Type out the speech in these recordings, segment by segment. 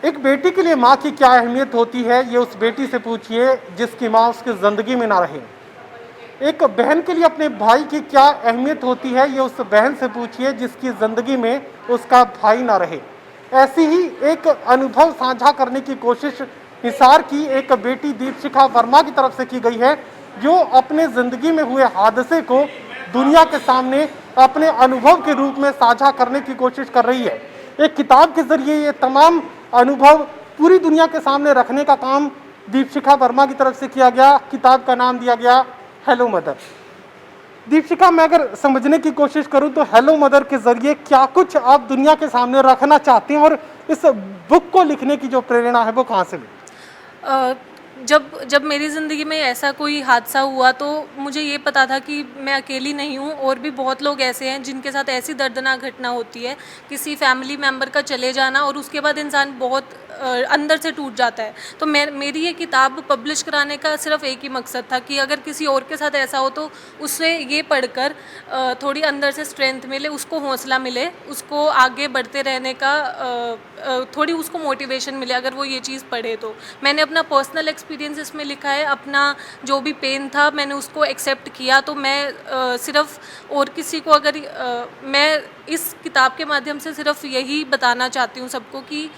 एक बेटी के लिए माँ की क्या अहमियत होती है, ये उस बेटी से पूछिए जिसकी माँ उसकी ज़िंदगी में ना रहे। एक बहन के लिए अपने भाई की क्या अहमियत होती है, ये उस बहन से पूछिए जिसकी ज़िंदगी में उसका भाई ना रहे। ऐसी ही एक अनुभव साझा करने की कोशिश हिसार की एक बेटी दीपशिखा वर्मा की तरफ से की गई है, जो अपने ज़िंदगी में हुए हादसे को दुनिया के सामने अपने अनुभव के रूप में साझा करने की कोशिश कर रही है। एक किताब के जरिए ये तमाम अनुभव पूरी दुनिया के सामने रखने का काम दीपशिखा वर्मा की तरफ से किया गया। किताब का नाम दिया गया हेलो मदर। दीपशिखा, मैं अगर समझने की कोशिश करूं तो हेलो मदर के जरिए क्या कुछ आप दुनिया के सामने रखना चाहते हैं, और इस बुक को लिखने की जो प्रेरणा है वो कहाँ से मिली? अ, जब मेरी ज़िंदगी में ऐसा कोई हादसा हुआ तो मुझे ये पता था कि मैं अकेली नहीं हूँ, और भी बहुत लोग ऐसे हैं जिनके साथ ऐसी दर्दनाक घटना होती है, किसी फैमिली मेम्बर का चले जाना, और उसके बाद इंसान बहुत अंदर से टूट जाता है। तो मेरी ये किताब पब्लिश कराने का सिर्फ एक ही मकसद था कि अगर किसी और के साथ ऐसा हो तो उससे ये पढ़कर थोड़ी अंदर से स्ट्रेंथ मिले, उसको हौसला मिले, उसको आगे बढ़ते रहने का थोड़ी उसको मोटिवेशन मिले अगर वो ये चीज़ पढ़े। तो मैंने अपना पर्सनल एक्सपीरियंस इसमें लिखा है, अपना जो भी पेन था मैंने उसको एक्सेप्ट किया। तो मैं सिर्फ और किसी को अगर मैं इस किताब के माध्यम से सिर्फ यही बताना चाहती हूँ सबको कि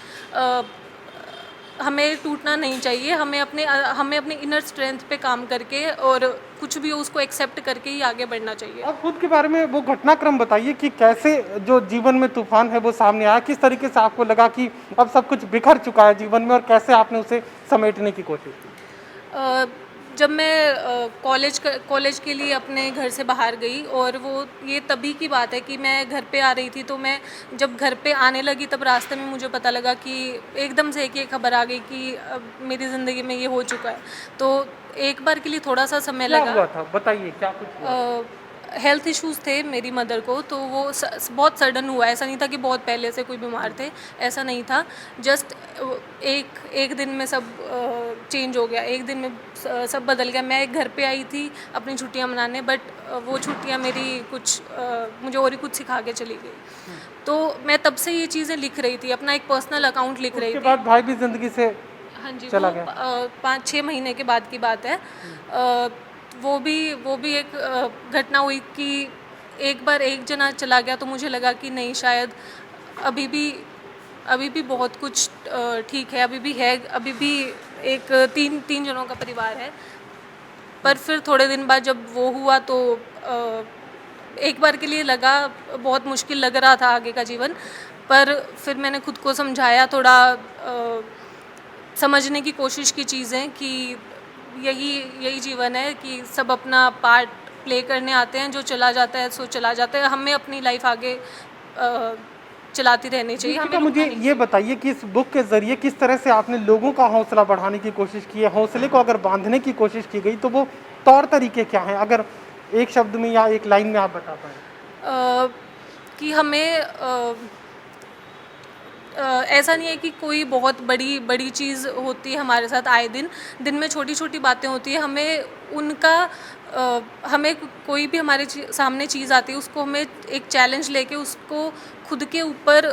हमें टूटना नहीं चाहिए, हमें अपने इनर स्ट्रेंथ पे काम करके और कुछ भी हो उसको एक्सेप्ट करके ही आगे बढ़ना चाहिए। आप खुद के बारे में वो घटनाक्रम बताइए कि कैसे जो जीवन में तूफान है वो सामने आया, किस तरीके से आपको लगा कि अब सब कुछ बिखर चुका है जीवन में, और कैसे आपने उसे समेटने की कोशिश की? अ, जब मैं कॉलेज के लिए अपने घर से बाहर गई, और वो ये तभी की बात है कि मैं घर पे आ रही थी, तो मैं जब घर पे आने लगी तब रास्ते में मुझे पता लगा कि एकदम से एक ये खबर आ गई कि अब मेरी ज़िंदगी में ये हो चुका है। तो एक बार के लिए थोड़ा सा समय क्या लगा। हुआ था, बताइए क्या कुछ हुआ? हेल्थ इश्यूज़ थे मेरी मदर को, तो वो बहुत सडन हुआ। ऐसा नहीं था कि बहुत पहले से कोई बीमार थे, ऐसा नहीं था। जस्ट एक दिन में सब चेंज हो गया, एक दिन में सब बदल गया। मैं एक घर पे आई थी अपनी छुट्टियां मनाने, बट वो छुट्टियां मेरी कुछ मुझे और ही कुछ सिखा के चली गई। तो मैं तब से ये चीज़ें लिख रही थी, अपना एक पर्सनल अकाउंट लिख रही उसके थी। बाद भाई भी जिंदगी से हाँ जी, चला वो गया? 5-6 महीने के बाद की बात है। वो भी एक घटना हुई कि एक बार एक जना चला गया तो मुझे लगा कि नहीं, शायद अभी भी अभी भी बहुत कुछ ठीक है, अभी भी है, अभी भी एक तीन जनों का परिवार है। पर फिर थोड़े दिन बाद जब वो हुआ तो एक बार के लिए लगा, बहुत मुश्किल लग रहा था आगे का जीवन। पर फिर मैंने खुद को समझाया, थोड़ा समझने की कोशिश की चीज़ें कि यही जीवन है, कि सब अपना पार्ट प्ले करने आते हैं, जो चला जाता है सो चला जाता है, हमें अपनी लाइफ आगे चलाती रहनी चाहिए, हमें मुझे रुकना नहीं ये चाहिए। बताइए कि इस बुक के जरिए किस तरह से आपने लोगों का हौसला बढ़ाने की कोशिश की है? हौसले को अगर बांधने की कोशिश की गई तो वो तौर तरीके क्या हैं, अगर एक शब्द में या एक लाइन में आप बता पाएं? अ, कि हमें ऐसा नहीं है कि कोई बहुत बड़ी बड़ी चीज़ होती है हमारे साथ आए दिन। दिन में छोटी छोटी बातें होती है, हमें कोई भी हमारे सामने चीज़ आती है उसको हमें एक चैलेंज लेके उसको खुद के ऊपर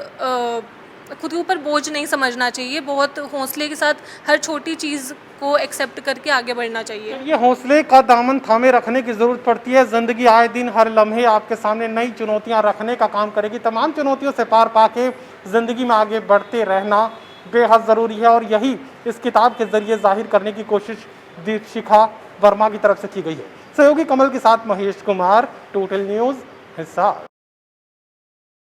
बोझ नहीं समझना चाहिए। बहुत हौसले के साथ हर छोटी चीज़ को एक्सेप्ट करके आगे बढ़ना चाहिए। ये हौसले का दामन थामे रखने की जरूरत पड़ती है। जिंदगी आए दिन हर लम्हे आपके सामने नई चुनौतियां रखने का काम करेगी। तमाम चुनौतियों से पार पाके जिंदगी में आगे बढ़ते रहना बेहद जरूरी है, और यही इस किताब के जरिए जाहिर करने की कोशिश दीपशिखा वर्मा की तरफ से की गई है। सहयोगी कमल के साथ महेश कुमार, टोटल न्यूज़, हिसार।